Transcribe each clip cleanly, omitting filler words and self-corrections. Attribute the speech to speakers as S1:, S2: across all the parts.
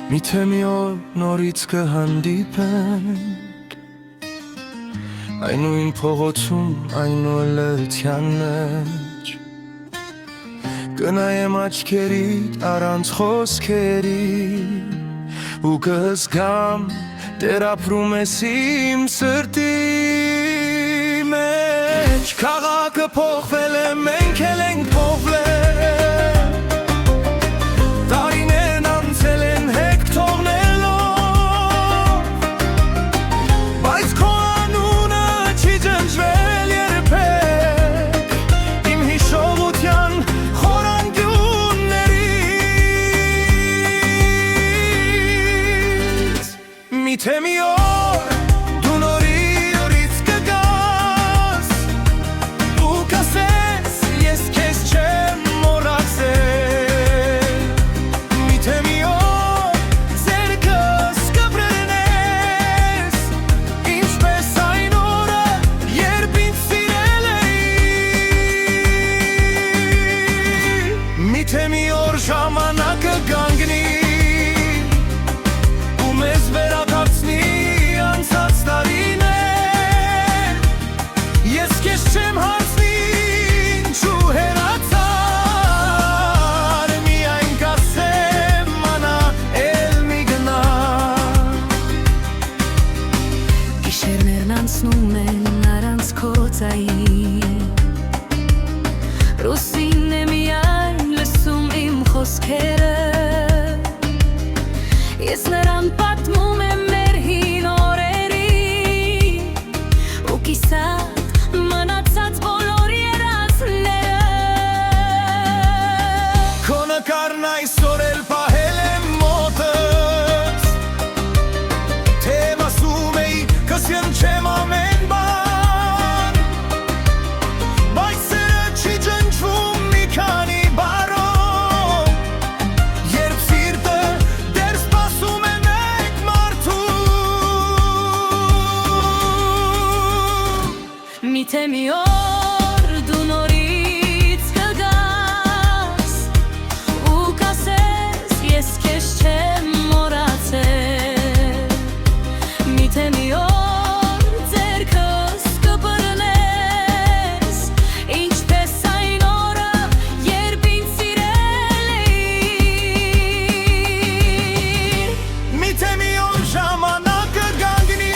S1: Միթե մի օր նորից կհանդիպենք Այն նույն փողոցում, այն ուլեցյան մեջ Կնայեմ աչքերիդ առանց խոսքերի Ու կզգամ դեր ապրում ես իմ սրտի մեջ Քաղաքը փոխվել է, մենք էլ ենք փոխվել Տարիներն անցել են հեկ թողնելով Բայց քո անունը չի ջնջվել երբեք Իմ հիշողության խորանկյուններից Միթե մի օր դու նորից կգաս Ու կասես ես քեզ չեմ մոռացել Միթե մի օր ձեռքս կբռնես Ինչպես այն օրը երբ ինձ սիրել էիր Միթե մի օր ժամանակը կանգնի Ու մեզ վերադարձնի անցած տարիներ Ես քեզ չեմ հարցնի ինչու հեռացար Միայն կասեմ մանա էլ մի գնա
S2: Գիշերներն անցնում են առանց քո ծայի Ռուսին է միայն լսում իմ խոսքերը Ես նրան պատմում եմ մեր հին օրերի Ու կիսատ մնացած բոլոր երազները
S1: Քո նկարն այսօր էլ պահել եմ մոտս Թեև ասում էի կսեմ չեմ ամեն բան Բայց սերը չի ջնջվում մի քանի բարով Երբ սիրտը դեռ սպասում է մեկ մարդու
S2: Միթե մի օր դու նորից կգաս Ու կասես ես քեզ չեմ մոռացել Միթե մի օր ձեռքս կբռնես Ինչպես այն օրը երբ ինձ սիրել էիր
S1: Միթե մի օր ժամանակը կանգնի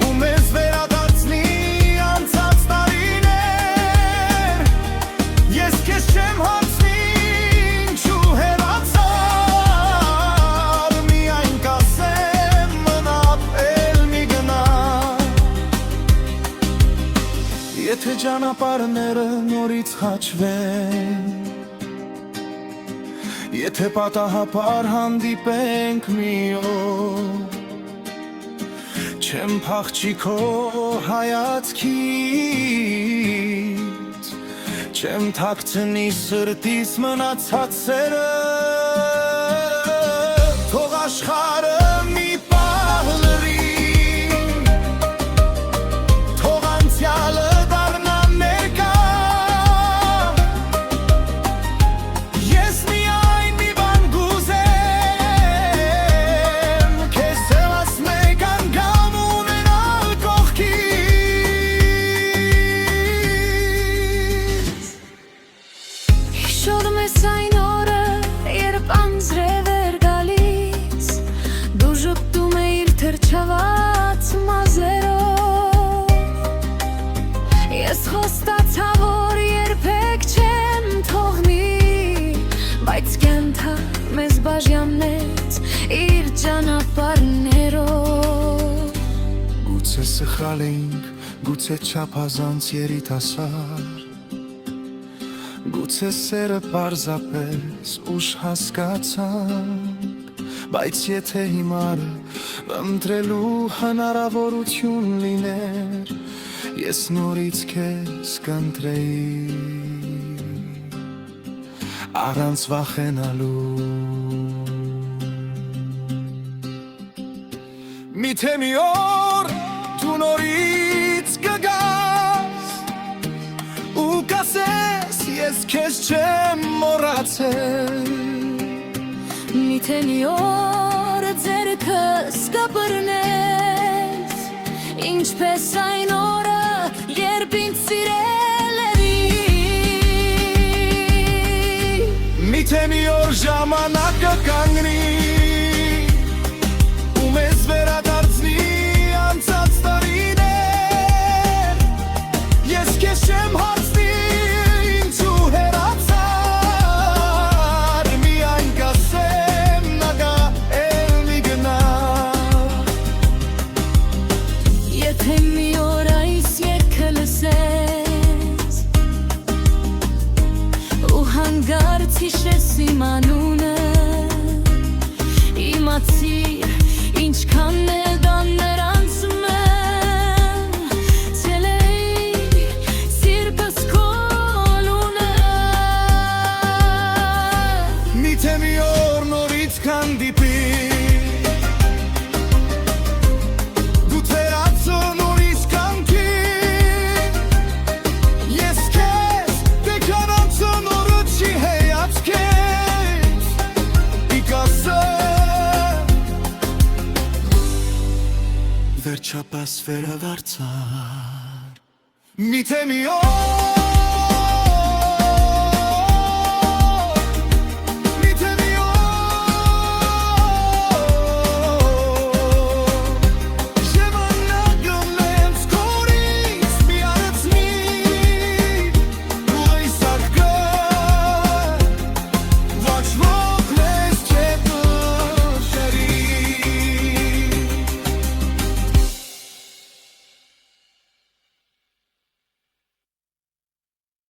S1: Ու մեզ վերադարձնի անցած տարիներ Ես քեզ չեմ հարցնի ինչու հեռացար Միայն կասեմ մնաց էլ մի գնա Եթե ճանապարհները նորից խաչվեն Եթե պատահաբար հանդիպենք մի օր Չեմ փախչի քո հայացքից Չեմ թաքցնի սրտիս մնացած սերը Թող աշխարհը մի պահ լռի Թող անցյալը դառնա ներկա Ես միայն մի բան կուզեմ Քեզ ևս մեկ անգամ ունենալ կողքից
S2: Հիշում ես այն օրը, երբ անձրև էր գալիս Դու ժպտում էիր թրջված մազերով Ես խոստացա, որ երբեք չեմ թողնի Բայց կյանքը մեզ բաժանեց իր ճանապարհներով
S1: Գուցե սխալ էինք, գուցե չափազանց երիտասարդ Գուցե սերը պարզապես ուշ հասկացանք Բայց եթե հիմար ընտրելու հնարավորություն լիներ Ես նորից քեզ կընտրեի Առանց վախենալու Միթե մի օր դու նորից կգաս Ու կասես ես քեզ չեմ մոռացել
S2: Մի Միթե մի օր ձեռքս կբռնես, ինչպես այն օրը, երբ ինձ սիրել էիր։
S1: Միթե մի օր ժամանակը կանգնի ու մեզ վերադարձնի անցած տարիներ, ես քեզ չեմ հարցնի ինչու հեռացար, միայն կասեմ նա գա էլ մի գնա։
S2: Եթե մի օր այս երգը լսես ու հանգարց հիշես իմ անունը, իմացիր ինչքան էլ դա նրանց մեն ցելեի սիրտս քո լունը։
S1: Միթե մի օր նորից կհանդիպի, դու թերացո նորից կամքին, ես քեզ դեքանացո նորը չի հեյացքես, իկասեմ վերջապես վերադարձար։ Միթե մի օր